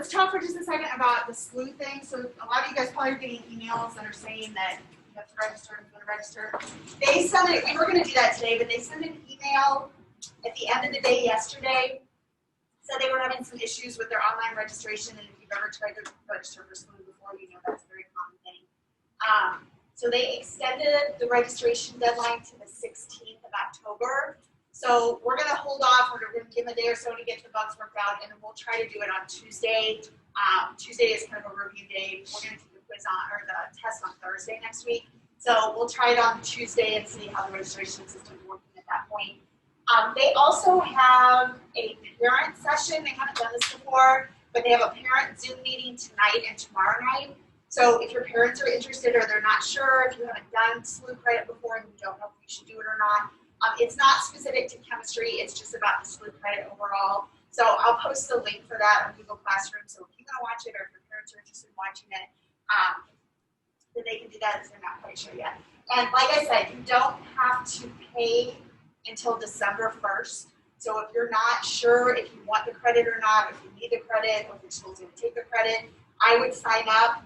let's talk for just a second about the SLU thing. So a lot of you guys probably are getting emails that are saying that you have to register and go to register. They sent it, we were going to do that today, but they sent an email at the end of the day yesterday. Said they were having some issues with their online registration, and if you've ever tried to register for SLU before, you know that's a very common thing. So they extended the registration deadline to the 16th of October. So we're going to hold off. We're going to give them a day or so to get the bugs worked out, and then we'll try to do it on Tuesday. Tuesday is kind of a review day. We're going to do the quiz on, or the test on Thursday next week. So we'll try it on Tuesday and see how the registration system is working at that point. They also have a parent session. They haven't done this before, but they have a parent Zoom meeting tonight and tomorrow night. So if your parents are interested or they're not sure, if you haven't done SLU credit before and you don't know if you should do it or not, it's not specific to chemistry. It's just about the SLU credit overall. So I'll post the link for that on Google Classroom. So if you want to watch it or if your parents are interested in watching it, then they can do that if they're not quite sure yet. And like I said, you don't have to pay until December 1st. So if you're not sure if you want the credit or not, if you need the credit, or if you're supposed to take the credit, I would sign up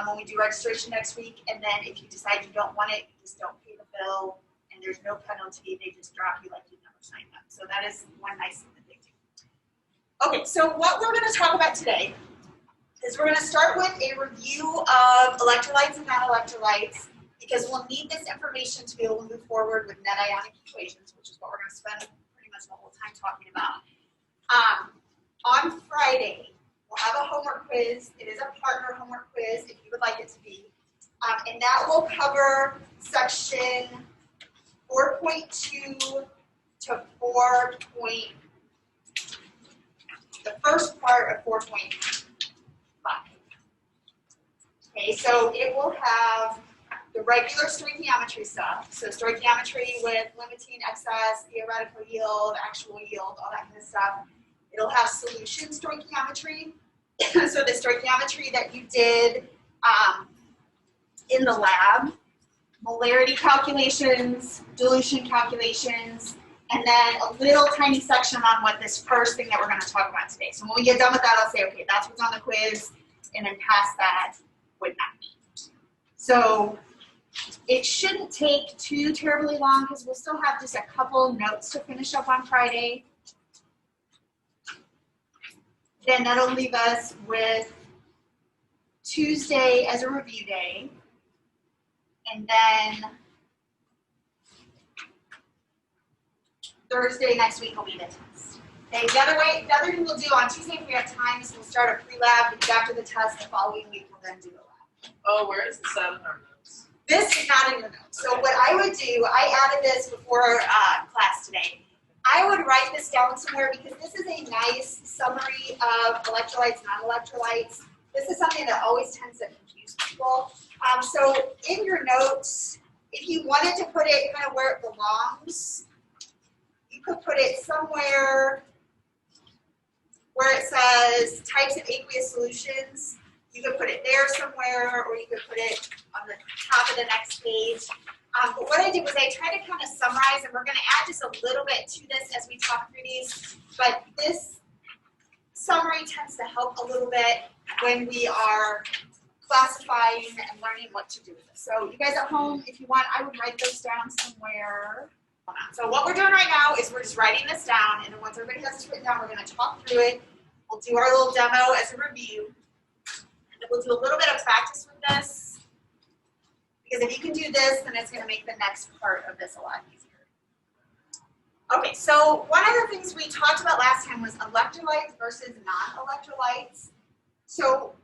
when we do registration next week. And then if you decide you don't want it, you just don't pay the bill, and there's no penalty. They just drop you like you never signed up. So that is one nice thing that they do. Okay, so what we're going to talk about today is we're going to start with a review of electrolytes and non-electrolytes, because we'll need this information to be able to move forward with net ionic equations, which is what we're going to spend pretty much the whole time talking about. On Friday, we'll have a homework quiz. It is a partner homework quiz, if you would like it to be. And that will cover section 4.2 to 4. The first part of 4.5. Okay, so it will have the regular stoichiometry stuff. So stoichiometry with limiting, excess, theoretical yield, actual yield, all that kind of stuff. It'll have solution stoichiometry. So the stoichiometry that you did in the lab, molarity calculations, dilution calculations, and then a little tiny section on what this first thing that we're going to talk about today. So when we get done with that, I'll say, okay, that's what's on the quiz, and then past that would not be. So it shouldn't take too terribly long because we'll still have just a couple notes to finish up on Friday. Then that'll leave us with Tuesday as a review day. And then Thursday next week will be the test. Okay, the other thing we'll do on Tuesday if we have time is we'll start a pre-lab, because after the test the following week we'll then do a lab. Oh, where is this out in our notes? This is not in your notes. So what I would do, I added this before class today. I would write this down somewhere because this is a nice summary of electrolytes, non-electrolytes. This is something that always tends to confuse people. So in your notes, if you wanted to put it kind of where it belongs, you could put it somewhere where it says types of aqueous solutions. You could put it there somewhere, or you could put it on the top of the next page. But what I did was I tried to kind of summarize, and we're going to add just a little bit to this as we talk through these. But this summary tends to help a little bit when we are classifying and learning what to do with this. So you guys at home, if you want, I would write those down somewhere. So what we're doing right now is we're just writing this down, and then once everybody has this written down, we're going to talk through it. We'll do our little demo as a review. And we'll do a little bit of practice with this, because if you can do this, then it's going to make the next part of this a lot easier. Okay, so one of the things we talked about last time was electrolytes versus non-electrolytes. So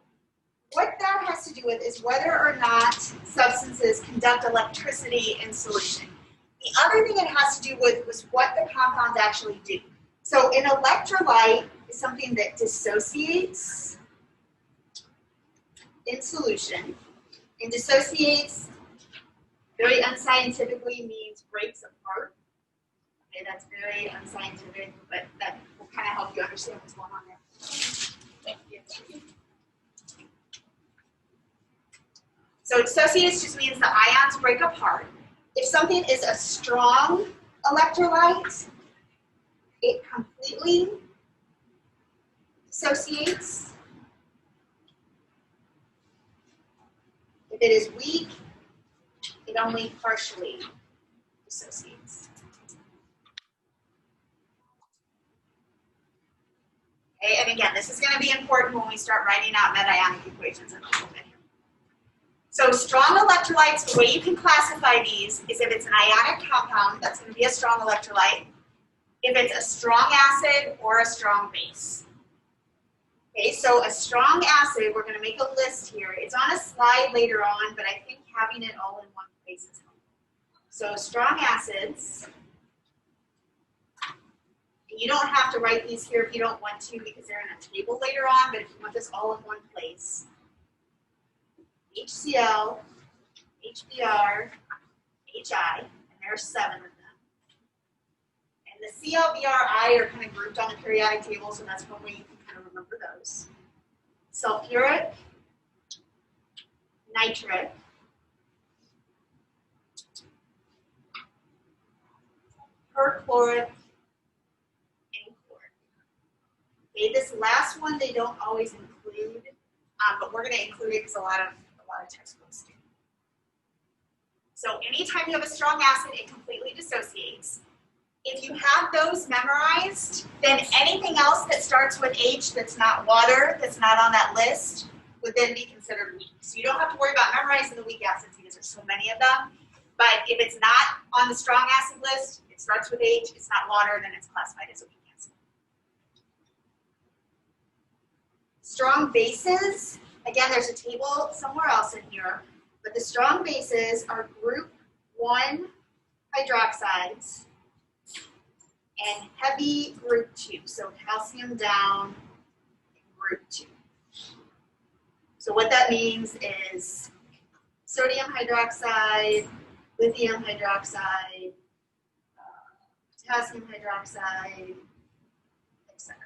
what that has to do with is whether or not substances conduct electricity in solution. The other thing it has to do with was what the compounds actually do. So an electrolyte is something that dissociates in solution, and dissociates very unscientifically means breaks apart. Okay, that's very unscientific, but that will kind of help you understand what's going on there. Thank you. So dissociates just means the ions break apart. If something is a strong electrolyte, it completely dissociates. If it is weak, it only partially dissociates. Okay, and again, this is going to be important when we start writing out meta-ionic equations in a little bit. So strong electrolytes, the way you can classify these is if it's an ionic compound, that's going to be a strong electrolyte. If it's a strong acid or a strong base. Okay, so a strong acid, we're going to make a list here. It's on a slide later on, but I think having it all in one place is helpful. So strong acids, you don't have to write these here if you don't want to because they're in a table later on, but if you want this all in one place, HCl, HBr, HI, and there are 7 of them. And the ClBrI are kind of grouped on the periodic table, so that's when we can kind of remember those. Sulfuric, nitric, perchloric, and chloric. Okay, this last one they don't always include, but we're going to include it because a lot of textbooks do. So anytime you have a strong acid, it completely dissociates. If you have those memorized, then anything else that starts with H that's not water, that's not on that list, would then be considered weak. So you don't have to worry about memorizing the weak acids because there's so many of them. But if it's not on the strong acid list, it starts with H, it's not water, then it's classified as a weak acid. Strong bases, again, there's a table somewhere else in here, but the strong bases are group 1 hydroxides and heavy group 2, so calcium down group 2. So what that means is sodium hydroxide, lithium hydroxide, potassium hydroxide, etc.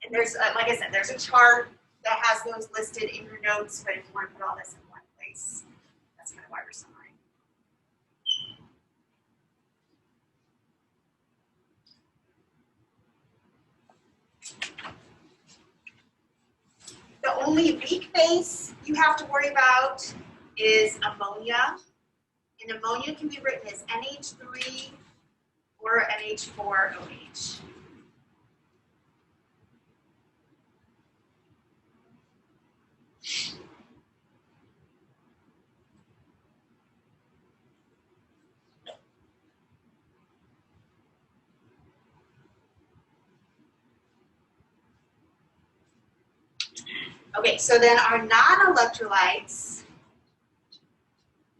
And there's, like I said, there's a chart that has those listed in your notes, but if you want to put all this in one place, that's kind of why we're summarizing. The only weak base you have to worry about is ammonia. And ammonia can be written as NH3 or NH4OH. Okay, so then our non-electrolytes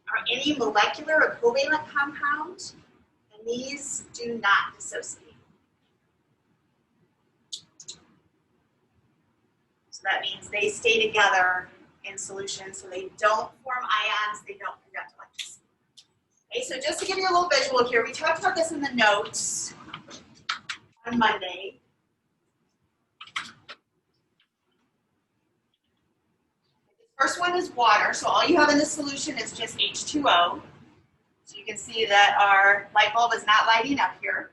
are any molecular or covalent compound, and these do not dissociate. So that means they stay together in solution, so they don't form ions, they don't conduct electricity. Okay, so just to give you a little visual here, we talked about this in the notes on Monday. First one is water, so all you have in this solution is just H2O. So you can see that our light bulb is not lighting up here.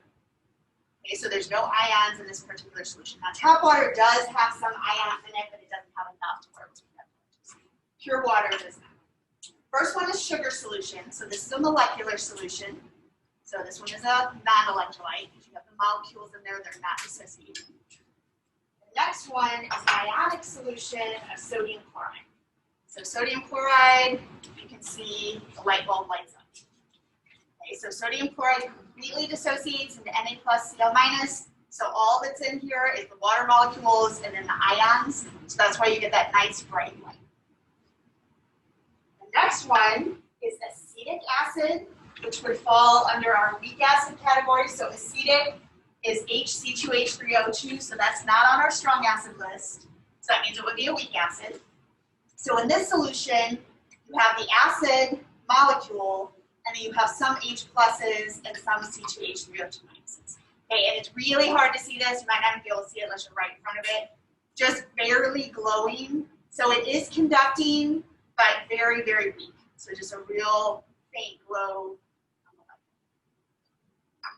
Okay, so there's no ions in this particular solution. Now tap water does have some ions in it, but it doesn't have enough to work with electricity. Pure water does not. First one is sugar solution, so this is a molecular solution. So this one is a non-electrolyte, because you have the molecules in there that are not dissociating. The next one is ionic solution of sodium chloride. So sodium chloride, you can see the light bulb lights up. Okay, so sodium chloride completely dissociates into Na plus Cl minus. So all that's in here is the water molecules and then the ions. So that's why you get that nice bright light. The next one is acetic acid, which would fall under our weak acid category. So acetic is HC2H3O2, so that's not on our strong acid list. So that means it would be a weak acid. So in this solution, you have the acid molecule, and then you have some H pluses and some C2H3O2 minuses. Okay, and it's really hard to see this. You might not be able to see it unless you're right in front of it. Just barely glowing. So it is conducting, but very, very weak. So just a real faint glow.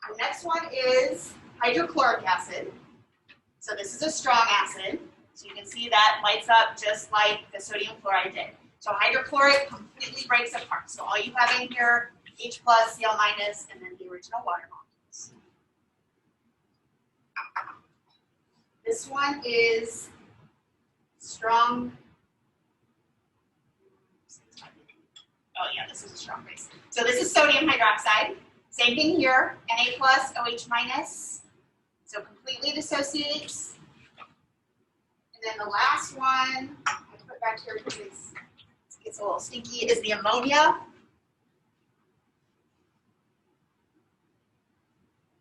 The next one is hydrochloric acid. So this is a strong acid. So you can see that lights up just like the sodium chloride did. So hydrochloric completely breaks apart. So all you have in here, H plus, Cl minus, and then the original water molecules. This one is strong. Oh yeah, this is a strong base. So this is sodium hydroxide. Same thing here, Na plus, OH minus. So completely dissociates. And then the last one, I put back here because it gets a little stinky, is the ammonia.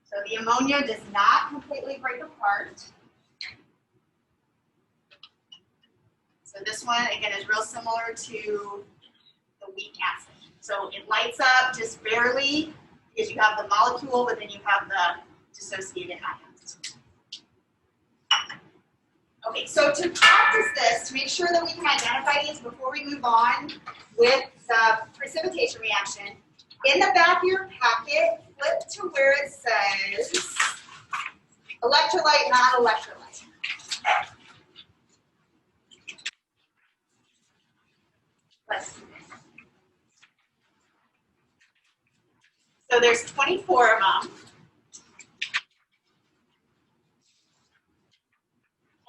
So the ammonia does not completely break apart. So this one, again, is real similar to the weak acid. So it lights up just barely because you have the molecule, but then you have the dissociated ions. Okay, so to practice this, to make sure that we can identify these before we move on with the precipitation reaction, in the back of your packet, flip to where it says electrolyte, non-electrolyte. Let's do this. So there's 24 of them.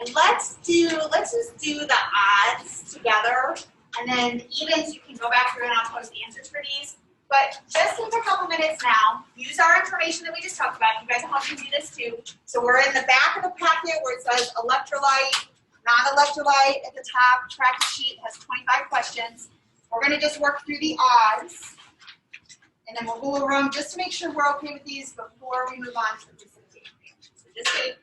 And let's just do the odds together, and then evens you can go back through and I'll post the answers for these. But just take a couple minutes now, use our information that we just talked about. You guys will have to do this too. So we're in the back of the packet where it says electrolyte, non-electrolyte at the top. Practice sheet has 25 questions. We're going to just work through the odds, and then we'll go around just to make sure we're okay with these before we move on to the precipitation reaction. So just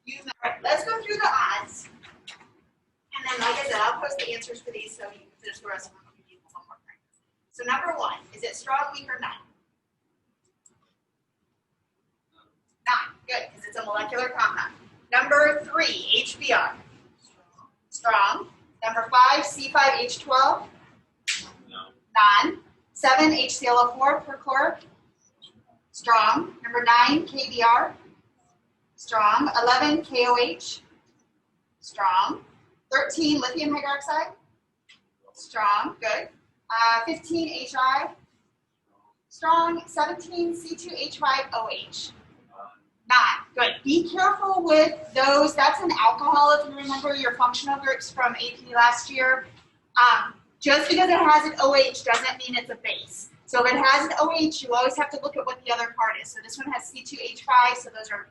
use that. Right, let's go through the odds, and then like I said, I'll post the answers for these so you can finish the rest of them. One more practice. So number one, is it strong, weak, or none? None. Good, because it's a molecular compound. Number three, HBr. Strong. Number 5, C5H12. None. 7, HClO4 perchloric. Strong. Number 9, KBr. Strong. 11, KOH. Strong. 13, lithium hydroxide. Strong. Good. 15, HI. Strong. 17, C2H5OH. Not good. Be careful with those. That's an alcohol, if you remember your functional groups from AP last year. Just because it has an OH doesn't mean it's a base. So if it has an OH, you always have to look at what the other part is. So this one has C2H5, so those are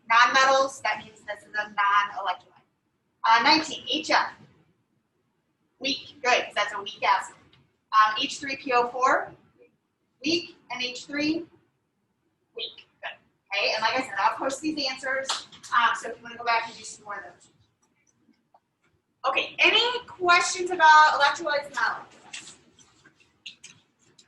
non-metals. That means this is a non-electrolyte. 19, HF. Weak. Good, because that's a weak acid. H3PO4. Weak. And H3. Weak. Okay, and like I said, I'll post these answers, so if you want to go back and do some more of those. Okay, any questions about electrolytes and non-electrolytes?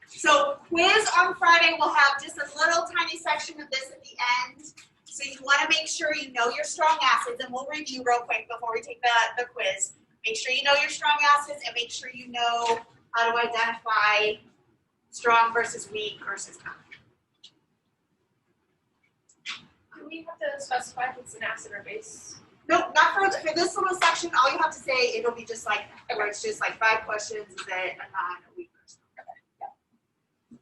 So quiz on Friday will have just a little tiny section of this at the end. So you want to make sure you know your strong acids, and we'll review real quick before we take the quiz. Make sure you know your strong acids, and make sure you know how to identify strong versus weak versus non. Do we have to specify if it's an acid or base? Nope, not for this little section. All you have to say, it'll be just like that, where it's just like 5 questions, is it a non, a weak, or something. Okay, yeah.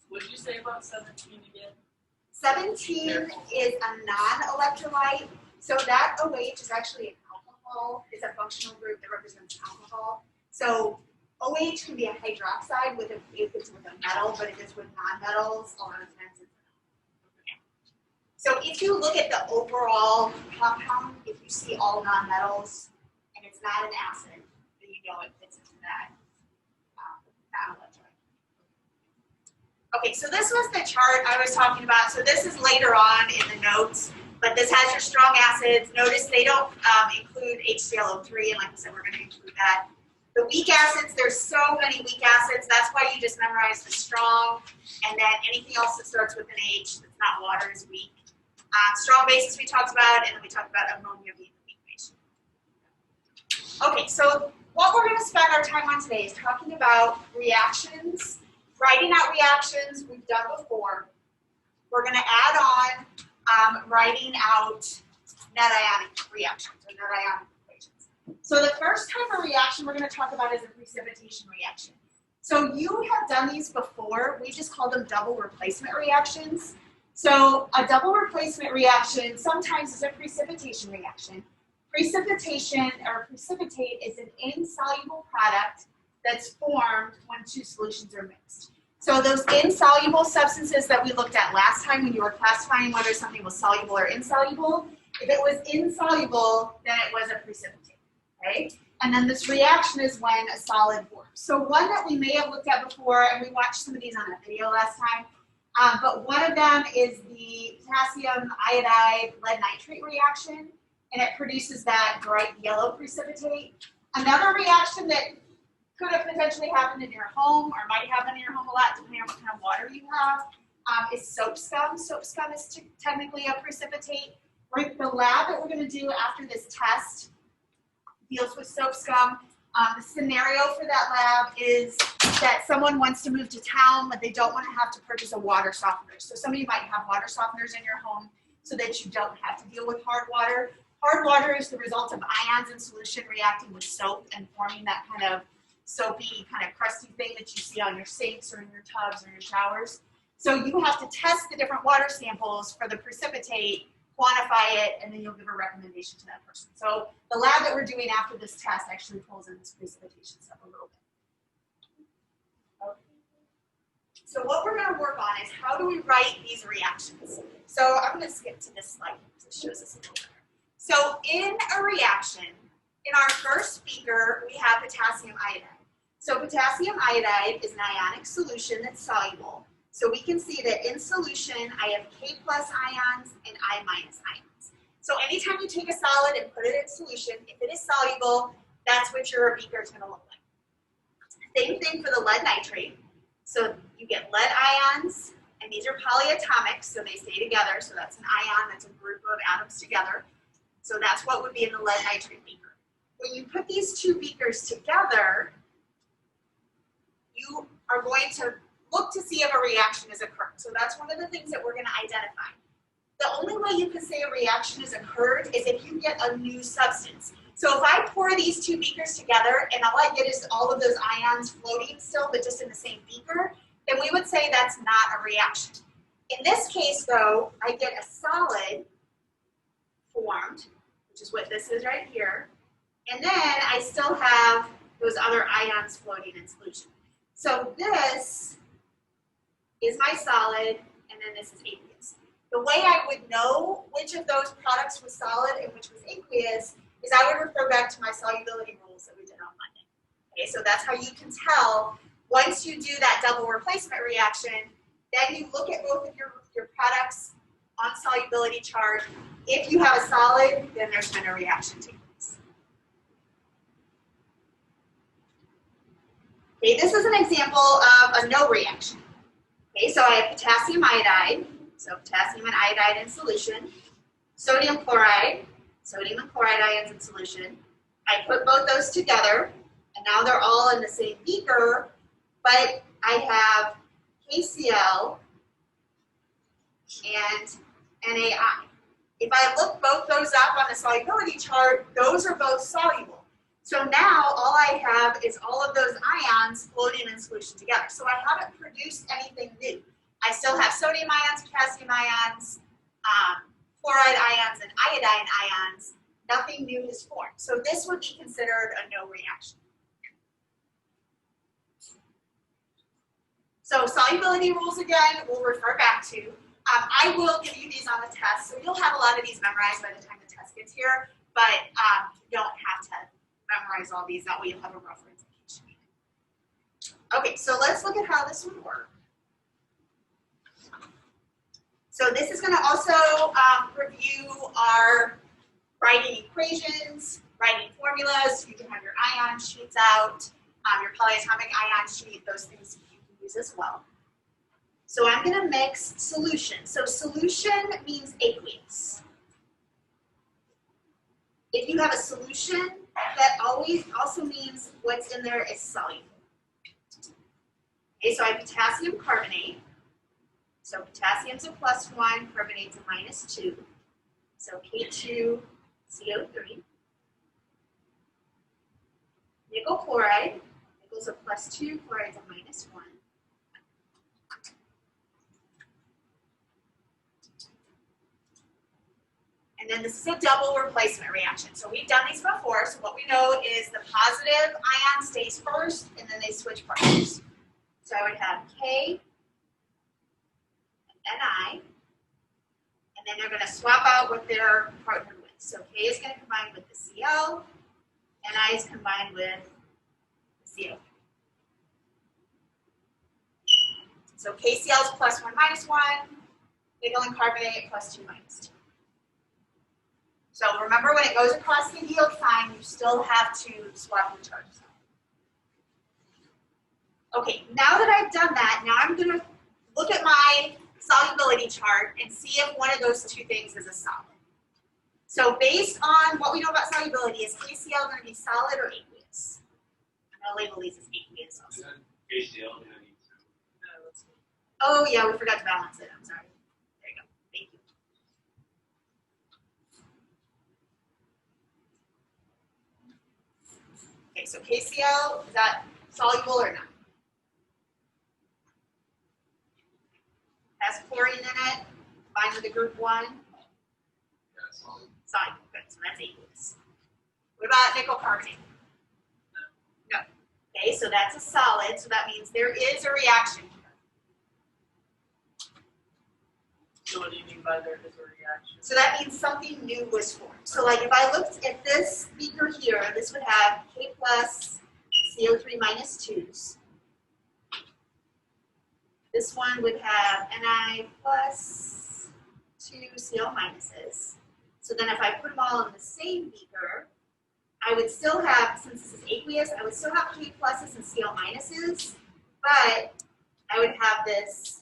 What did you say about 17 again? 17 is a non-electrolyte. So that OH is actually an alcohol. It's a functional group that represents alcohol. So OH can be a hydroxide if it's with a metal, but if it's with non-metals, a lot of times it's So if you look at the overall compound, if you see all non-metals and it's not an acid, then you know it fits into that non-electrolyte. Okay, so this was the chart I was talking about. So this is later on in the notes, but this has your strong acids. Notice they don't include HClO3, and like I said, we're going to include that. The weak acids, there's so many weak acids. That's why you just memorize the strong, and then anything else that starts with an H that's not water is weak. Strong bases we talked about, and then we talked about ammonia being the weak base. Okay, so what we're going to spend our time on today is talking about reactions, writing out reactions we've done before. We're going to add on writing out net ionic reactions or net ionic equations. So the first type of reaction we're going to talk about is a precipitation reaction. So you have done these before. We just call them double replacement reactions. So a double replacement reaction sometimes is a precipitation reaction. Precipitation or precipitate is an insoluble product that's formed when two solutions are mixed. So those insoluble substances that we looked at last time when you were classifying whether something was soluble or insoluble, if it was insoluble, then it was a precipitate, okay? And then this reaction is when a solid forms. So one that we may have looked at before, and we watched some of these on a video last time, but one of them is the potassium iodide lead nitrate reaction, and it produces that bright yellow precipitate. Another reaction that could have potentially happened in your home or might happen in your home a lot depending on what kind of water you have is soap scum. Soap scum is technically a precipitate. The lab that we're going to do after this test deals with soap scum. The scenario for that lab is that someone wants to move to town, but they don't want to have to purchase a water softener. So some of you might have water softeners in your home so that you don't have to deal with hard water. Hard water is the result of ions in solution reacting with soap and forming that kind of soapy, kind of crusty thing that you see on your sinks or in your tubs or your showers. So you have to test the different water samples for the precipitate, quantify it, and then you'll give a recommendation to that person. So the lab that we're doing after this test actually pulls in this precipitation stuff a little bit. Okay. So what we're going to work on is how do we write these reactions. So I'm going to skip to this slide because it shows us a little better. So in a reaction, in our first beaker, we have potassium iodide. So potassium iodide is an ionic solution that's soluble. So we can see that in solution, I have K+ ions and I- ions. So anytime you take a solid and put it in solution, if it is soluble, that's what your beaker is going to look like. Same thing for the lead nitrate. So you get lead ions, and these are polyatomic, so they stay together. So that's an ion, that's a group of atoms together. So that's what would be in the lead nitrate beaker. When you put these two beakers together, you are going to look to see if a reaction is occurring. So that's one of the things that we're going to identify. The only way you can say a reaction has occurred is if you get a new substance. So if I pour these two beakers together and all I get is all of those ions floating still, but just in the same beaker, then we would say that's not a reaction. In this case, though, I get a solid formed, which is what this is right here, and then I still have those other ions floating in solution. So this is my solid, and then this is aqueous. The way I would know which of those products was solid and which was aqueous is I would refer back to my solubility rules that we did on Monday. Okay, so that's how you can tell once you do that double replacement reaction, then you look at both of your products on solubility chart. If you have a solid, then there's been a reaction taking place. Okay, this is an example of a no reaction. Okay, so I have potassium iodide, so potassium and iodide in solution, sodium chloride, sodium and chloride ions in solution. I put both those together, and now they're all in the same beaker, but I have KCl and NaI. If I look both those up on the solubility chart, those are both soluble. So now all I have is all of those ions floating in solution together. So I haven't produced anything new. I still have sodium ions, potassium ions, chloride ions, and iodine ions. Nothing new is formed. So this would be considered a no reaction. So solubility rules again, we'll refer back to. I will give you these on the test, so you'll have a lot of these memorized by the time the test gets here, but you don't have to memorize all these. That way you'll have a reference in case you need it. Okay, so let's look at how this would work. So this is going to also review our writing equations, writing formulas. You can have your ion sheets out, your polyatomic ion sheet, those things you can use as well. So I'm going to mix solution. So solution means aqueous. If you have a solution, that always also means what's in there is soluble. Okay, so I have potassium carbonate. So potassium's a +1, carbonate's a -2. So K2CO3. nickel chloride. Nickel's a +2, chloride's a -1. And then this is a double replacement reaction. So we've done these before, so what we know is the positive ion stays first, and then they switch partners. So I would have K and Ni, and then they're going to swap out what they're partnered with. So K is going to combine with the Cl, Ni is combined with the CO. So KCl is +1 -1, nickel and carbonate +2 -2. So remember, when it goes across the yield sign, you still have to swap the charges out. Okay, now that I've done that, now I'm going to look at my solubility chart and see if one of those two things is a solid. So based on what we know about solubility, is KCl going to be solid or aqueous? I'm going to label these as aqueous also. KCl going to be Oh yeah, we forgot to balance it. I'm sorry. There you go. Thank you. Okay, so KCl, is that soluble or not? Has chlorine in it, combined with a group 1. Soluble. Good, so that's aqueous. What about nickel carbonate? No. Okay, so that's a solid, so that means there is a reaction here. So what do you mean by there is a reaction? So that means something new was formed. So like if I looked at this beaker here, this would have K plus CO3 minus 2s. This one would have Ni plus 2 Cl minuses. So then if I put them all in the same beaker, I would still have, since this is aqueous, I would still have K pluses and Cl minuses, but I would have this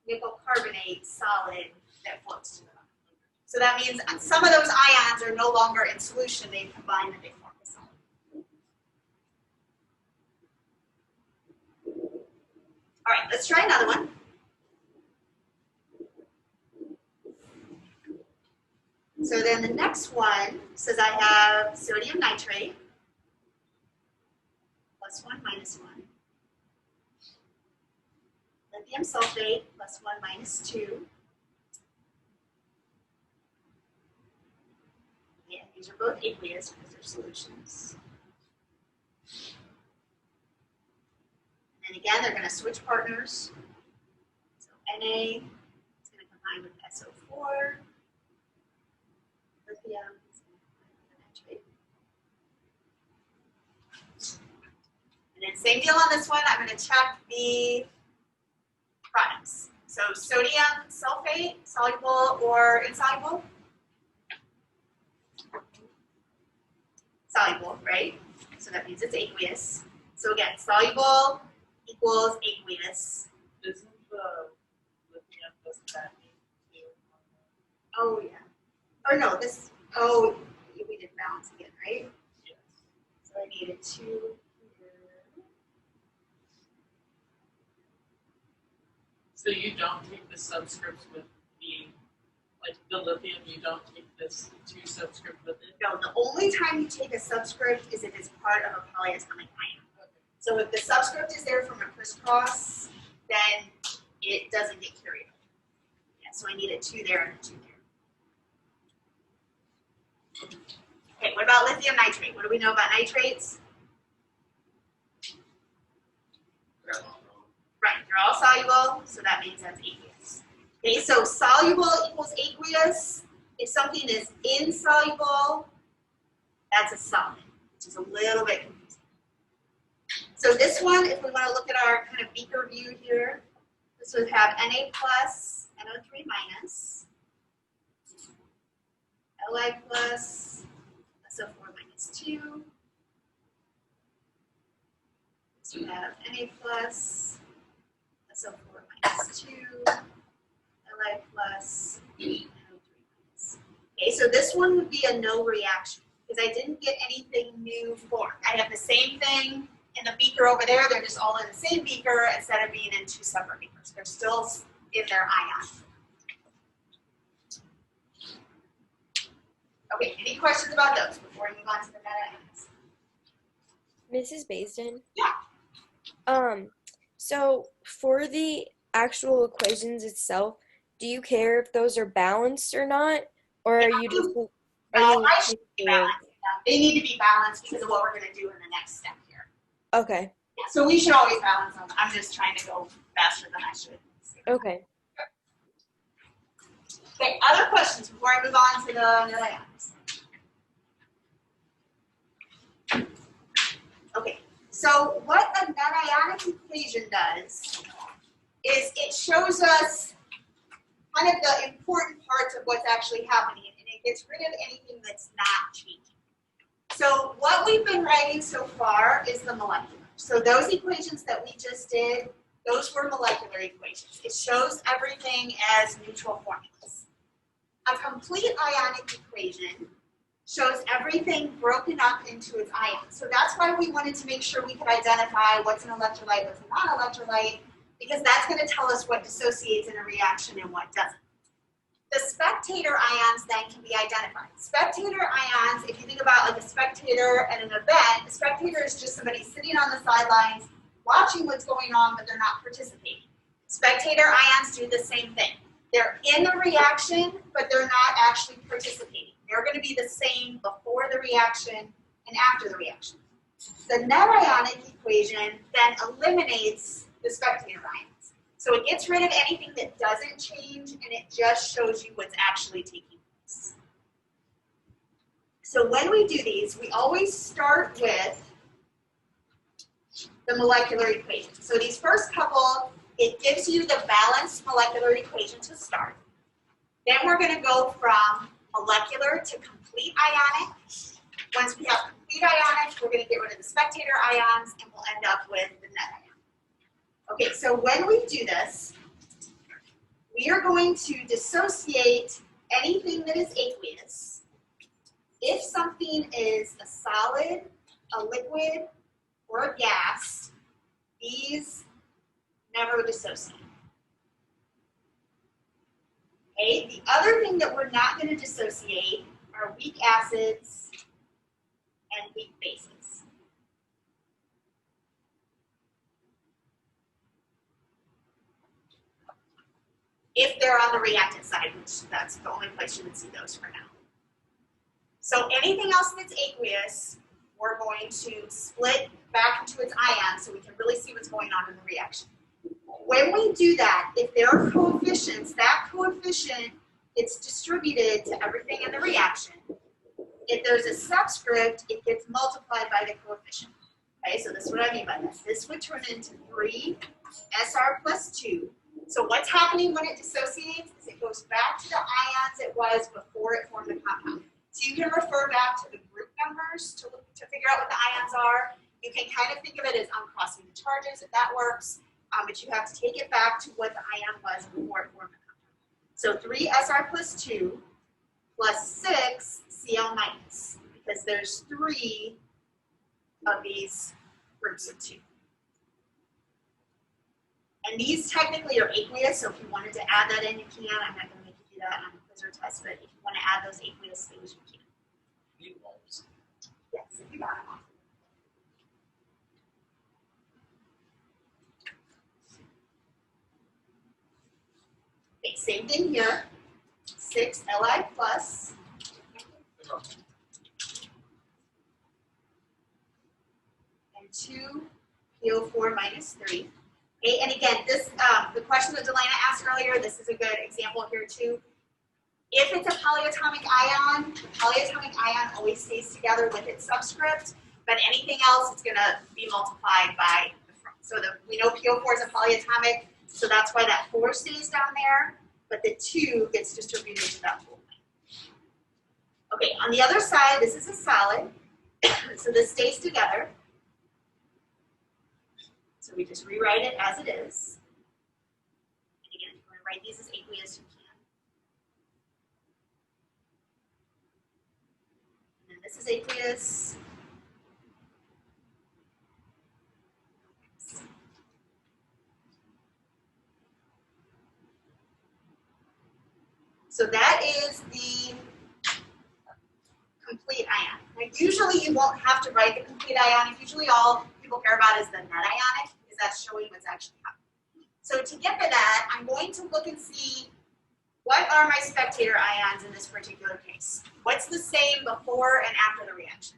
nickel carbonate solid that floats to the bottom. So that means some of those ions are no longer in solution, they combine and they form a solid. All right, let's try another one. So then the next one says I have sodium nitrate, +1 -1. Lithium sulfate, +1 -2. Yeah, these are both aqueous because they're solutions. And again, they're going to switch partners. So Na is going to combine with SO4. Lithium is going to combine with nitrate. And then same deal on this one. I'm going to check the products. So sodium sulfate, soluble or insoluble? Soluble, right? So that means it's aqueous. So again, soluble equals aqueous. Isn't the lithium, doesn't that mean 2? Oh yeah. Or no, this, oh, we did balance again, right? Yes. So I needed 2 here. So you don't take the subscripts with the, like the lithium, you don't take this 2 subscript with it? No, the only time you take a subscript is if it's part of a polyatomic ion. So if the subscript is there from a crisscross, then it doesn't get carried over. Yeah, so I needed 2 there and 2 there. Okay, what about lithium nitrate? What do we know about nitrates? Right, they're all soluble, so that means that's aqueous. Okay, so soluble equals aqueous. If something is insoluble, that's a solid, which is a little bit confusing. So this one, if we want to look at our kind of beaker view here, this would have Na plus, NO3 minus, Li plus, SO4 minus 2. This would have Na plus, SO4 minus 2, Li plus, NO3 minus. Okay, so this one would be a no reaction because I didn't get anything new formed. I have the same thing in the beaker over there. They're just all in the same beaker instead of being in 2 separate beakers. They're still in their ion. Okay, any questions about those before we move on to the meta-ions? Mrs. Baisden? Yeah. So for the actual equations itself, do you care if those are balanced or not? Or are you just No, are you I should be balanced. They need to be balanced because of what we're going to do in the next step here. Okay. Yeah, so we should always balance them. I'm just trying to go faster than I should. Okay. Okay, other questions before I move on to the net ions? Okay, so what a net ionic equation does is it shows us kind of the important parts of what's actually happening, and it gets rid of anything that's not changing. So what we've been writing so far is the molecular. So those equations that we just did, those were molecular equations. It shows everything as neutral formulas. A complete ionic equation shows everything broken up into its ions. So that's why we wanted to make sure we could identify what's an electrolyte, what's a non-electrolyte, because that's going to tell us what dissociates in a reaction and what doesn't. The spectator ions then can be identified. Spectator ions, if you think about like a spectator at an event, a spectator is just somebody sitting on the sidelines watching what's going on, but they're not participating. Spectator ions do the same thing. They're in the reaction, but they're not actually participating. They're going to be the same before the reaction and after the reaction. The net ionic equation then eliminates the spectator ions. So it gets rid of anything that doesn't change, and it just shows you what's actually taking place. So when we do these, we always start with the molecular equation. So these first couple, it gives you the balanced molecular equation to start. Then we're going to go from molecular to complete ionic. Once we have complete ionic, we're going to get rid of the spectator ions, and we'll end up with the net ion. Okay, so when we do this, we are going to dissociate anything that is aqueous. If something is a solid, a liquid, or a gas, these never dissociate. Okay, the other thing that we're not going to dissociate are weak acids and weak bases. If they're on the reactant side, which that's the only place you would see those for now. So anything else that's aqueous, we're going to split back into its ions so we can really see what's going on in the reaction. When we do that, if there are coefficients, that coefficient gets distributed to everything in the reaction. If there's a subscript, it gets multiplied by the coefficient. Okay, so this is what I mean by this. This would turn into 3 SR plus 2. So what's happening when it dissociates is it goes back to the ions it was before it formed the compound. So you can refer back to the group numbers to figure out what the ions are. You can kind of think of it as uncrossing the charges if that works, but you have to take it back to what the ion was before it formed the compound. So 3 SR plus 2 plus 6 Cl minus, because there's 3 of these groups of 2. And these technically are aqueous, so if you wanted to add that in, you can. I'm not going to make you do that on a quiz or test, but if you want to add those aqueous things, you can. Yes, if you got them. Okay, same thing here. 6 Li plus. And 2 PO4 minus 3. Okay, and again, this the question that Delana asked earlier, this is a good example here too. If it's a polyatomic ion, the polyatomic ion always stays together with its subscript, but anything else is going to be multiplied by the front. So we know PO4 is a polyatomic, so that's why that 4 stays down there, but the 2 gets distributed to that whole thing. Okay, on the other side, this is a solid, so this stays together. So we just rewrite it as it is. And again, if you want to write these as aqueous, you can. And then this is aqueous. So that is the complete ion. Can I And usually you won't have to write the complete ionic. Usually all people care about is the net ionic, because that's showing what's actually happening. So to get to that, I'm going to look and see what are my spectator ions in this particular case. What's the same before and after the reaction?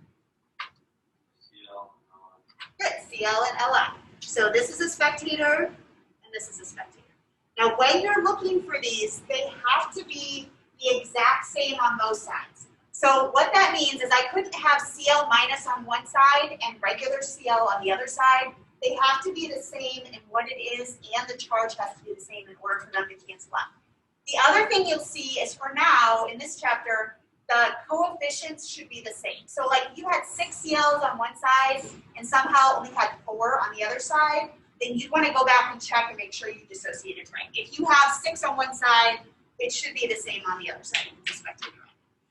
Good, Cl and Li. So this is a spectator, and this is a spectator. Now when you're looking for these, they have to be the exact same on both sides. So what that means is I couldn't have Cl minus on one side and regular Cl on the other side. They have to be the same in what it is, and the charge has to be the same in order for them to cancel out. The other thing you'll see is for now, in this chapter, the coefficients should be the same. So like if you had 6 Cl's on one side and somehow only had 4 on the other side, then you'd want to go back and check and make sure you dissociated right. If you have 6 on one side, it should be the same on the other side.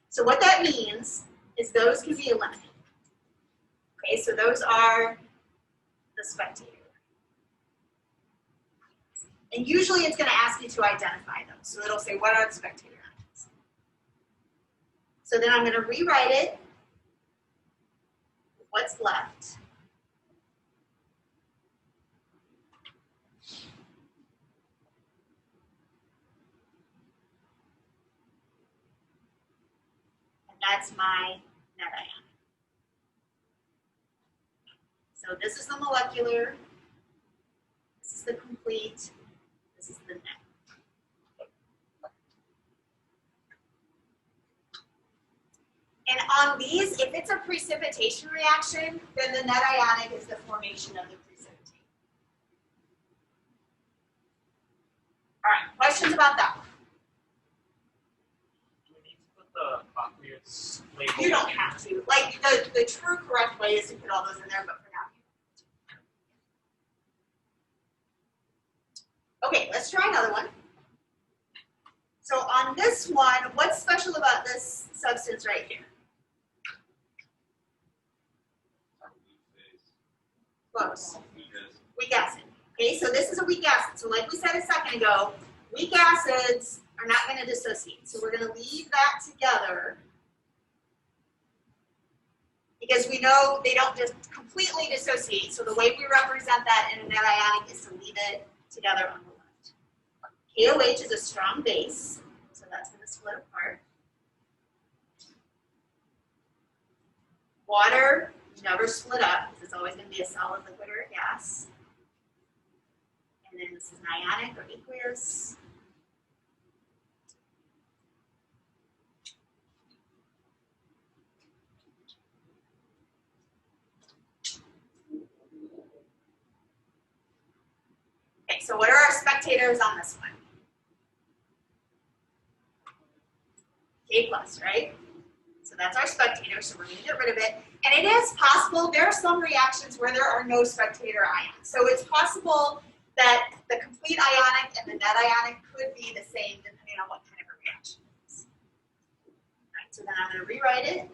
So what that means is those can be eliminated. Okay, so those are the spectator. And usually it's going to ask you to identify them. So it'll say, what are the spectator ions? So then I'm going to rewrite it. What's left? And that's my net ion. So this is the molecular. This is the complete. This is the net. And on these, if it's a precipitation reaction, then the net ionic is the formation of the precipitate. All right, questions about that one? Do we need to put the aqueous label? You don't have to. Like, the true correct way is to put all those in there, but for now. Okay, let's try another one. So on this one, what's special about this substance right here? Close. Weak acid. Okay, so this is a weak acid. So like we said a second ago, weak acids are not going to dissociate. So we're going to leave that together because we know they don't just completely dissociate. So the way we represent that in a net ionic is to leave it together on the left. KOH is a strong base, so that's going to split apart. Water never split up because it's always going to be a solid, liquid, or a gas. And then this is an ionic or aqueous. Okay, so what are our spectators on this one? K plus, right? So that's our spectator, so we're going to get rid of it. And it is possible, there are some reactions where there are no spectator ions. So it's possible that the complete ionic and the net ionic could be the same depending on what kind of a reaction it is. All right, so then I'm going to rewrite it.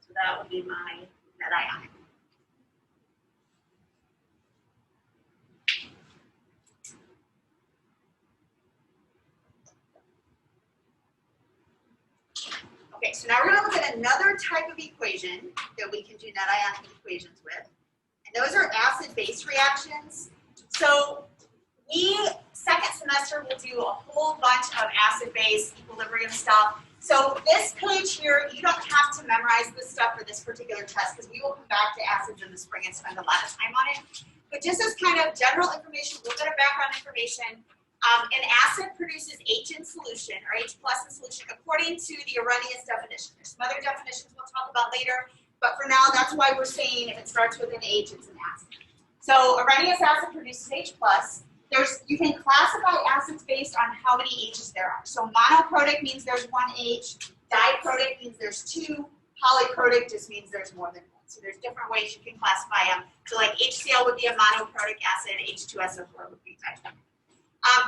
So that would be my net ionic. Okay, so now we're going to look at another type of equation that we can do net ionic equations with. And those are acid-base reactions. So we, second semester, will do a whole bunch of acid-base equilibrium stuff. So this page here, you don't have to memorize this stuff for this particular test because we will come back to acids in the spring and spend a lot of time on it. But just as kind of general information, a little bit of background information, an acid produces H in solution, or H plus in solution, according to the Arrhenius definition. There's some other definitions we'll talk about later, but for now, that's why we're saying if it starts with an H, it's an acid. So Arrhenius acid produces H plus. You can classify acids based on how many H's there are. So monoprotic means there's one H, diprotic means there's two, polyprotic just means there's more than one. So there's different ways you can classify them. So like HCl would be a monoprotic acid, H2SO4 would be diprotic.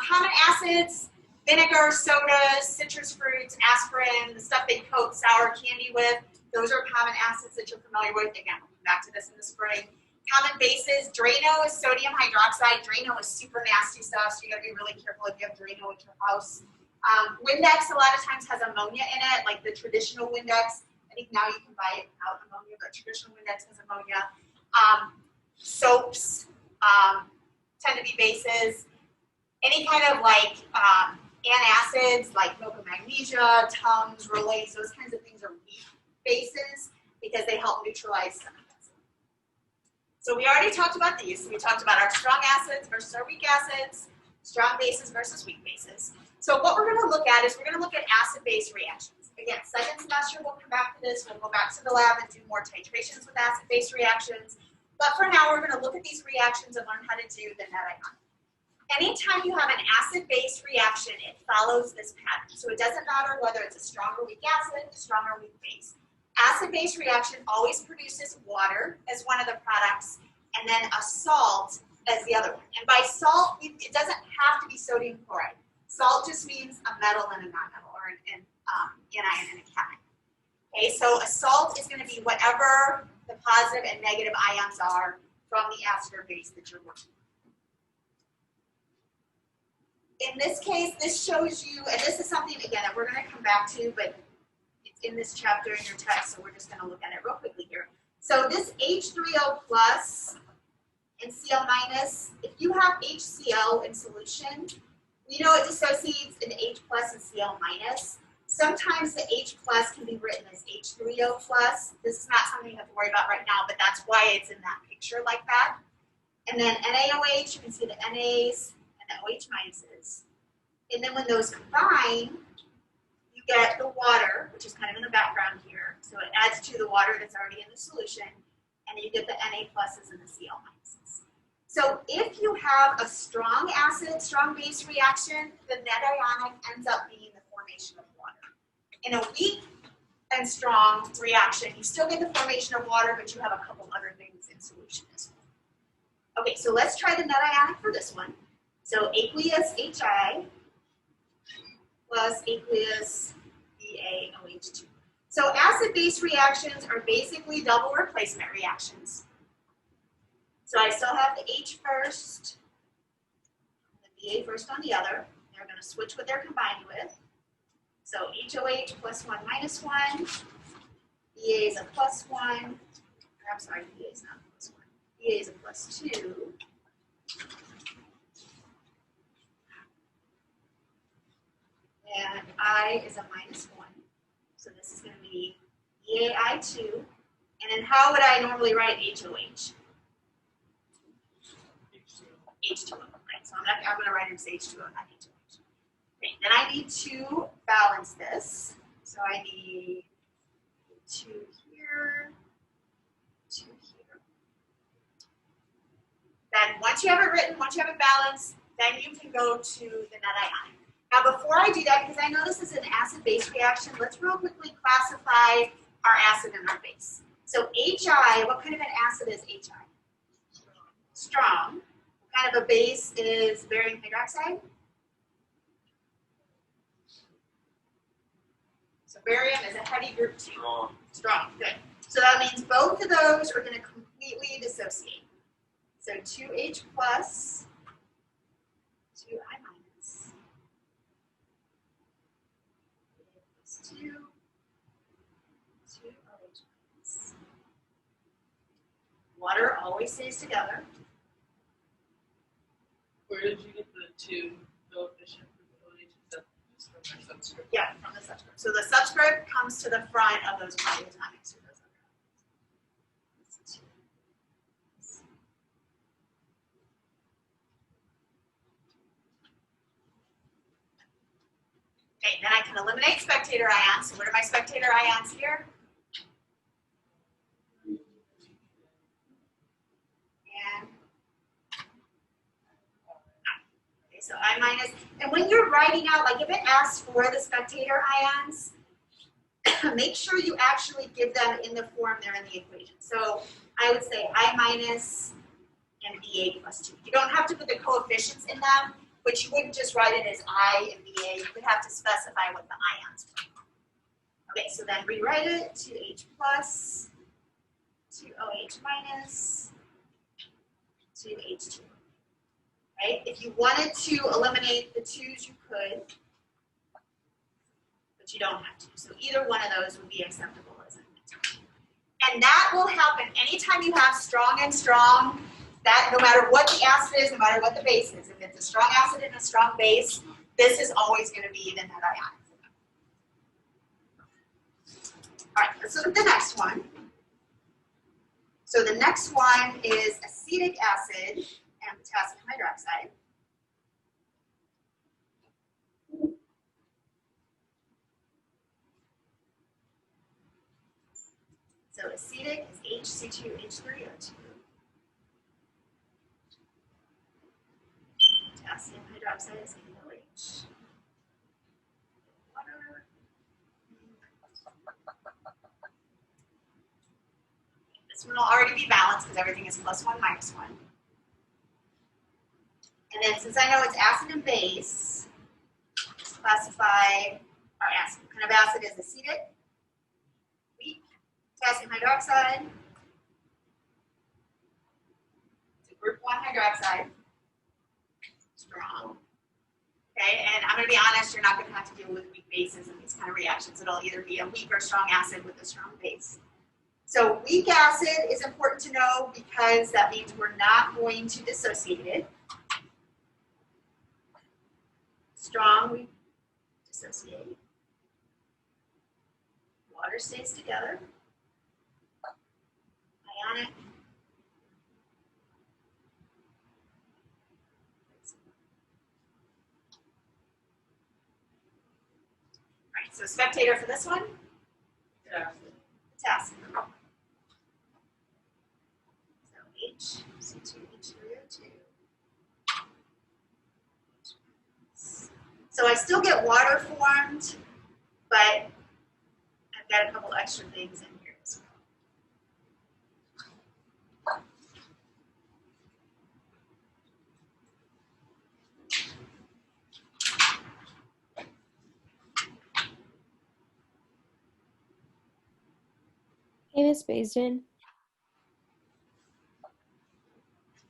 Common acids, vinegar, sodas, citrus fruits, aspirin, the stuff they coat sour candy with, those are common acids that you're familiar with. Again, we'll come come back to this in the spring. Common bases, Drano is sodium hydroxide. Drano is super nasty stuff, so you gotta be really careful if you have Drano at your house. Windex a lot of times has ammonia in it, like the traditional Windex. I think now you can buy it without ammonia, but traditional Windex has ammonia. Soaps tend to be bases. Any kind of like antacids, like milk of magnesia, Tums, Rolaids, those kinds of things are weak bases because they help neutralize some of this. So we already talked about these. We talked about our strong acids versus our weak acids, strong bases versus weak bases. So what we're going to look at is we're going to look at acid-base reactions. Again, second semester we'll come back to this. We'll go back to the lab and do more titrations with acid-base reactions. But for now, we're going to look at these reactions and learn how to do the net ionic. Anytime you have an acid-base reaction, it follows this pattern. So it doesn't matter whether it's a strong or weak acid, a strong or weak base. Acid-base reaction always produces water as one of the products, and then a salt as the other one. And by salt, it doesn't have to be sodium chloride. Salt just means a metal and a non-metal, or an anion and a cation. Okay, so a salt is going to be whatever the positive and negative ions are from the acid or base that you're working with. In this case, this shows you, and this is something, again, that we're going to come back to, but it's in this chapter in your text, so we're just going to look at it real quickly here. So this H3O plus and Cl minus, if you have HCl in solution, we know it dissociates into H plus and Cl minus. Sometimes the H plus can be written as H3O plus. This is not something you have to worry about right now, but that's why it's in that picture like that. And then NaOH, you can see the NAs and the OH minuses. And then when those combine, you get the water, which is kind of in the background here. So it adds to the water that's already in the solution, and then you get the Na pluses and the Cl minuses. So if you have a strong acid, strong base reaction, the net ionic ends up being the formation of water. In a weak and strong reaction, you still get the formation of water, but you have a couple other things in solution as well. Okay, so let's try the net ionic for this one. So aqueous Hi plus aqueous BaOH2. So acid-base reactions are basically double replacement reactions. So I still have the H first, the Ba first on the other. They're going to switch what they're combined with. So HOH plus 1 minus 1. Ba is a plus 1. I'm sorry, Ba is not a plus 1. Ba is a plus 2. And I is a minus 1. So this is going to be BaI2. And then how would I normally write HOH? H2O, right? So I'm going to write it as H2O, not HOH. Okay, then I need to balance this. So I need 2 here, 2 here. Then once you have it written, once you have it balanced, then you can go to the net ionic. Now before I do that, because I know this is an acid-base reaction, let's real quickly classify our acid and our base. So HI, what kind of an acid is HI? Strong. What kind of a base is barium hydroxide? So barium is a heavy group 2. Strong, good. So that means both of those are going to completely dissociate. So 2H plus, 2I minus, 2, 2OH minus. Water always stays together. Where did you get the 2 coefficient for the OH? Is that just from our subscript? Yeah, from the subscript. So the subscript comes to the front of those polyatomics. Okay, then I can eliminate spectator ions. So what are my spectator ions here? And okay, so I minus. And when you're writing out, like if it asks for the spectator ions, make sure you actually give them in the form they're in the equation. So I would say I minus and Ba plus 2. You don't have to put the coefficients in them, but you wouldn't just write it as I and Ba. You would have to specify what the ions were. Okay, so then rewrite it to H plus 2OH minus, 2H2. Right? If you wanted to eliminate the 2's, you could, but you don't have to. So either one of those would be acceptable as an enter. And that will happen anytime you have strong and strong, that no matter what the acid is, no matter what the base is, if it's a strong acid and a strong base, this is always going to be the net ionic. All right, let's look at the next one. So the next one is acetic acid and potassium hydroxide. So acetic is HC2H3O2. Potassium hydroxide is NaOH. Water. This one will already be balanced because everything is +1, -1. And then since I know it's acid and base, let's classify our acid. What kind of acid is acetic? Weak. Potassium hydroxide. It's a group 1 hydroxide. Strong. Okay, and I'm going to be honest, you're not going to have to deal with weak bases in these kind of reactions. It'll either be a weak or strong acid with a strong base. So weak acid is important to know because that means we're not going to dissociate it. Strong, we dissociate. Water stays together. Ionic. All right, so spectator for this one? Potassium. So HC2H3O2. So I still get water formed, but I've got a couple extra things in here as well. Hey, Miss Baisden.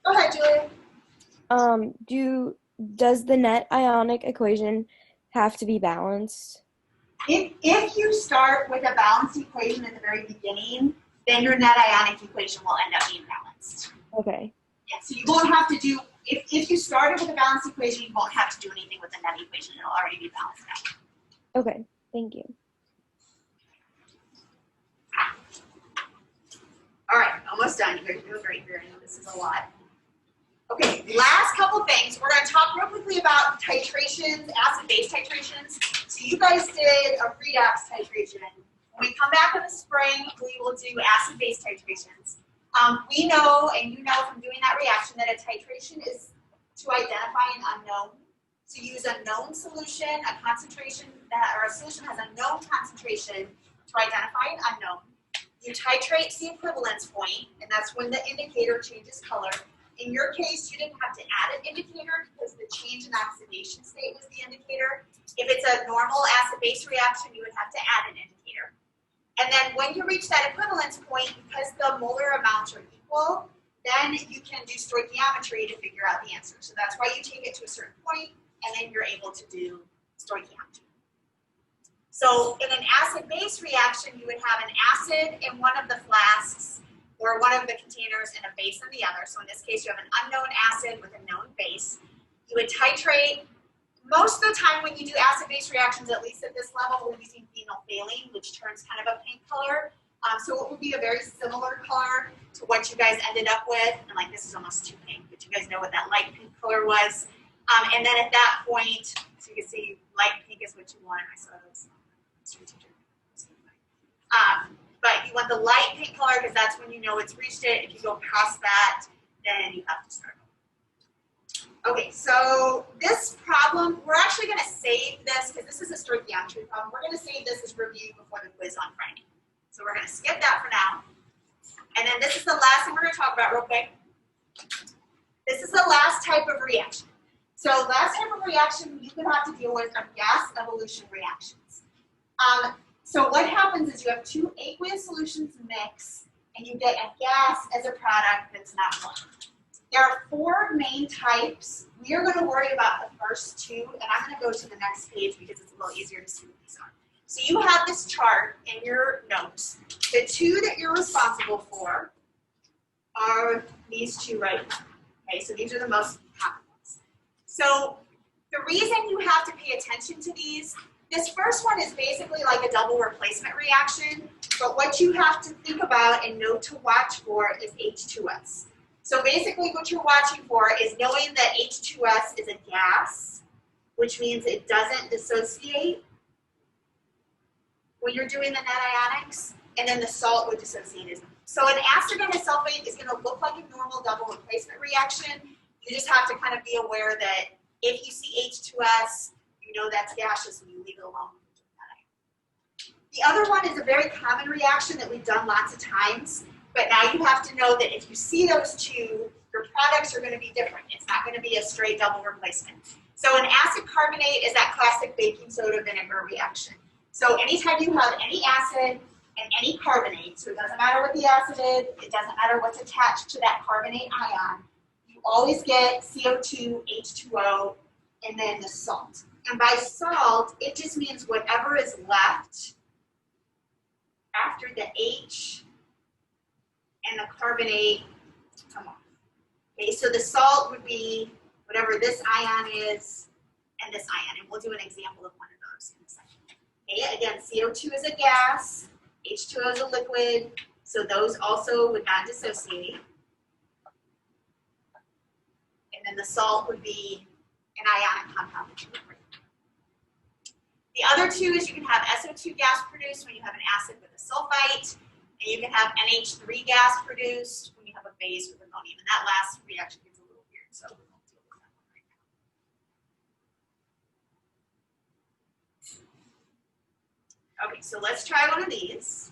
Go ahead, Julia. Does the net ionic equation have to be balanced? If you start with a balanced equation at the very beginning, then your net ionic equation will end up being balanced. Okay. Yeah, so you won't have to do, if you started with a balanced equation, you won't have to do anything with the net equation. It'll already be balanced out. Okay, thank you. All right, almost done. You guys are doing great here. I know this is a lot. Okay, last couple things. We're going to talk real quickly about titrations, acid-base titrations. So you guys did a redox titration. When we come back in the spring, we will do acid-base titrations. We know, and you know from doing that reaction, that a titration is to identify an unknown. So use a known solution, a concentration that, or a solution has a known concentration to identify an unknown. You titrate to the equivalence point, and that's when the indicator changes color. In your case, you didn't have to add an indicator because the change in oxidation state was the indicator. If it's a normal acid-base reaction, you would have to add an indicator. And then when you reach that equivalence point, because the molar amounts are equal, then you can do stoichiometry to figure out the answer. So that's why you take it to a certain point, and then you're able to do stoichiometry. So in an acid-base reaction, you would have an acid in one of the flasks, or one of the containers, and a base in the other. So in this case, you have an unknown acid with a known base. You would titrate. Most of the time when you do acid-base reactions, at least at this level, we're using phenolphthalein, which turns kind of a pink color. So it would be a very similar color to what you guys ended up with. And like this is almost too pink, but you guys know what that light pink color was. And then at that point, so you can see light pink is what you want. I saw those. But you want the light pink color because that's when you know it's reached it. If you go past that, then you have to start over. Okay, so this problem, we're actually going to save this because this is a stoichiometry problem. We're going to save this as review before the quiz on Friday. So we're going to skip that for now. And then this is the last thing we're going to talk about real quick. This is the last type of reaction. So last type of reaction you can have to deal with are gas evolution reactions. So what happens is you have two aqueous solutions mix, and you get a gas as a product that's not one. There are 4 main types. We are going to worry about the first 2, and I'm going to go to the next page because it's a little easier to see what these are. So you have this chart in your notes. The 2 that you're responsible for are these 2 right here. Okay, so these are the most common ones. So the reason you have to pay attention to these, this first one is basically like a double replacement reaction, but what you have to think about and know to watch for is H2S. So basically what you're watching for is knowing that H2S is a gas, which means it doesn't dissociate when you're doing the net ionics, and then the salt would dissociate as well. So an acid and a sulfate is going to look like a normal double replacement reaction. You just have to kind of be aware that if you see H2S, you know that's gaseous and you leave it alone. The other one is a very common reaction that we've done lots of times, but now you have to know that if you see those 2, your products are going to be different. It's not going to be a straight double replacement. So an acid carbonate is that classic baking soda vinegar reaction. So anytime you have any acid and any carbonate, so it doesn't matter what the acid is, it doesn't matter what's attached to that carbonate ion, you always get CO2, H2O, and then the salt. And by salt, it just means whatever is left after the H and the carbonate come off. Okay, so the salt would be whatever this ion is and this ion, and we'll do an example of one of those in a second. Okay, again, CO2 is a gas, H2O is a liquid, so those also would not dissociate. And then the salt would be an ionic compound. The other 2 is you can have SO2 gas produced when you have an acid with a sulfite, and you can have NH3 gas produced when you have a base with ammonium. And that last reaction gets a little weird, so we won't deal with that one right now. Okay, so let's try one of these.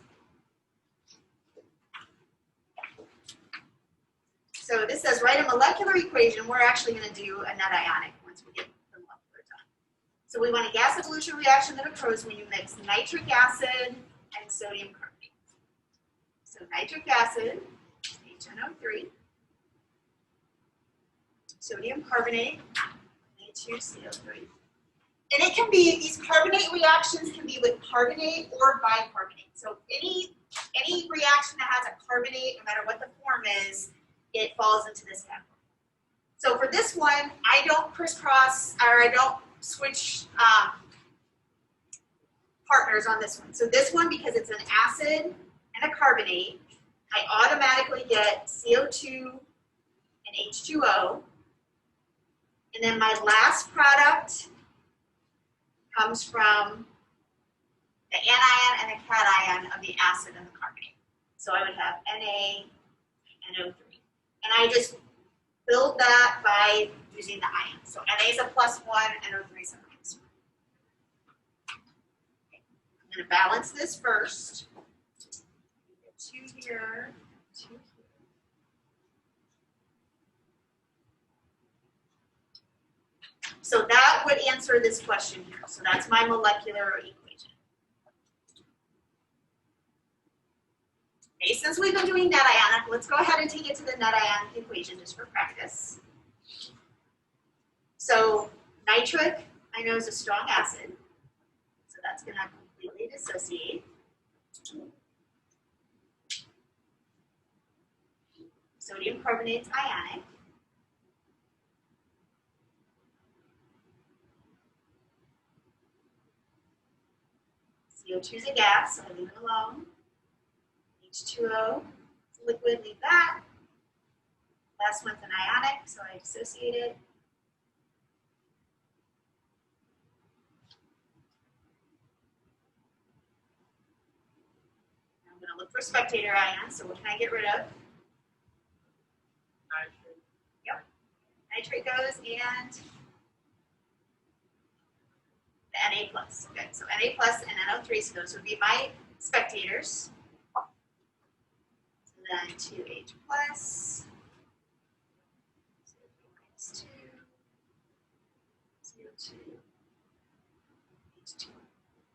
So this says write a molecular equation. We're actually going to do a net ionic once we get the molecular done. So we want a gas evolution reaction that occurs when you mix nitric acid and sodium carbonate. So nitric acid, HNO3, sodium carbonate, Na2CO3. And it can be, these carbonate reactions can be with carbonate or bicarbonate. So any reaction that has a carbonate, no matter what the form is, it falls into this category. So for this one, I don't crisscross, or I don't switch partners on this one. So this one, because it's an acid and a carbonate, I automatically get CO2 and H2O. And then my last product comes from the anion and the cation of the acid and the carbonate. So I would have Na and O3. And I just build that by using the ion. So Na is a +1 and O3 is a -1. Okay. I'm going to balance this first. 2 here, 2 here. So that would answer this question here. So that's my molecular equation. Okay, since we've been doing net ionic, let's go ahead and take it to the net ionic equation just for practice. So nitric, I know, is a strong acid. So that's going to completely dissociate. Sodium carbonate's ionic. CO2 is a gas, so I leave it alone. H2O is a liquid, leave that. Last one's an ionic, so I dissociate it. I'm going to look for spectator ions, so what can I get rid of? Nitrate. Yep. Nitrate goes, and the Na+. Okay, so Na+ and NO3, so those would be my spectators. So then 2H+, CO2 CO2, H2.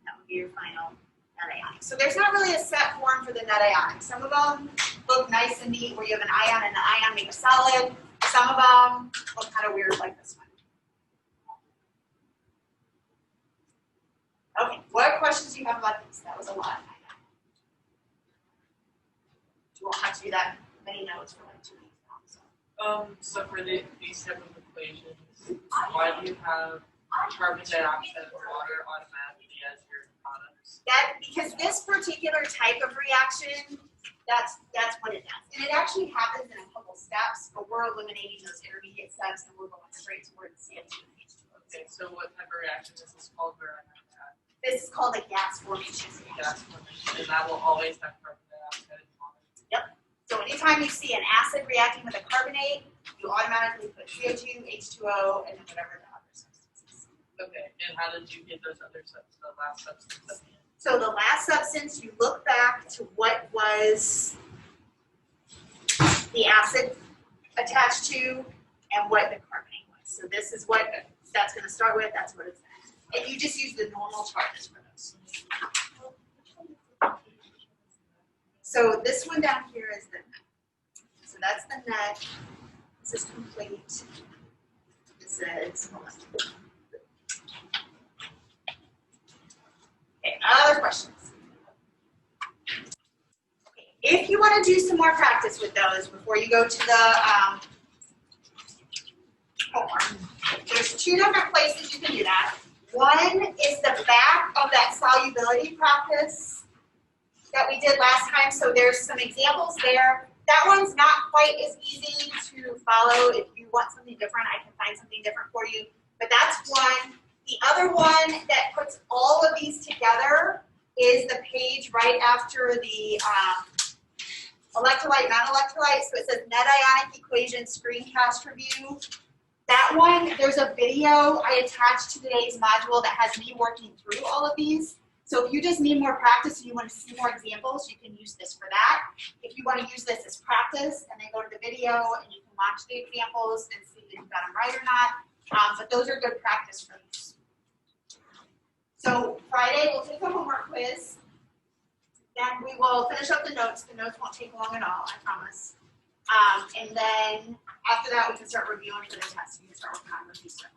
That would be your final net ionic. So there's not really a set form for the net ionic. Some of them look nice and neat where you have an ion and the ion make a solid. Some of them look kind of weird like this one. Okay, what questions do you have about this? That was a lot. You won't have to do that many notes for like 2 weeks now. So for these type of equations, why do you have carbon dioxide and water automatically as your products? That because this particular type of reaction, that's what it does. And it actually happens in a couple steps, but we're eliminating those intermediate steps and we're going straight towards CO2 and H2O. Okay, so what type of reaction is this called where I have that? This is called a gas formation reaction. Gas formation, and that will always have carbon dioxide and water. So anytime you see an acid reacting with a carbonate, you automatically put CO2, H2O, and then whatever the other substance is. Okay, and how did you get those other substances, the last substance at the end? So the last substance, you look back to what was the acid attached to and what the carbonate was. So this is what that's going to start with, that's what it's going to. And you just use the normal charges for those. So this one down here is the net. So that's the net. This is complete. This is, hold on. Okay, other questions? Okay, if you want to do some more practice with those before you go to the homework, there's 2 different places you can do that. One is the back of that solubility practice that we did last time. So there's some examples there. That one's not quite as easy to follow. If you want something different, I can find something different for you. But that's one. The other one that puts all of these together is the page right after the electrolyte, non-electrolyte. So it says net ionic equation screencast review. That one, there's a video I attached to today's module that has me working through all of these. So if you just need more practice and you want to see more examples, you can use this for that. If you want to use this as practice and then go to the video and you can watch the examples and see if you got them right or not. But those are good practice for these. So Friday, we'll take a homework quiz. Then we will finish up the notes. The notes won't take long at all, I promise. And then after that, we can start reviewing for the test. You can start working on review stuff.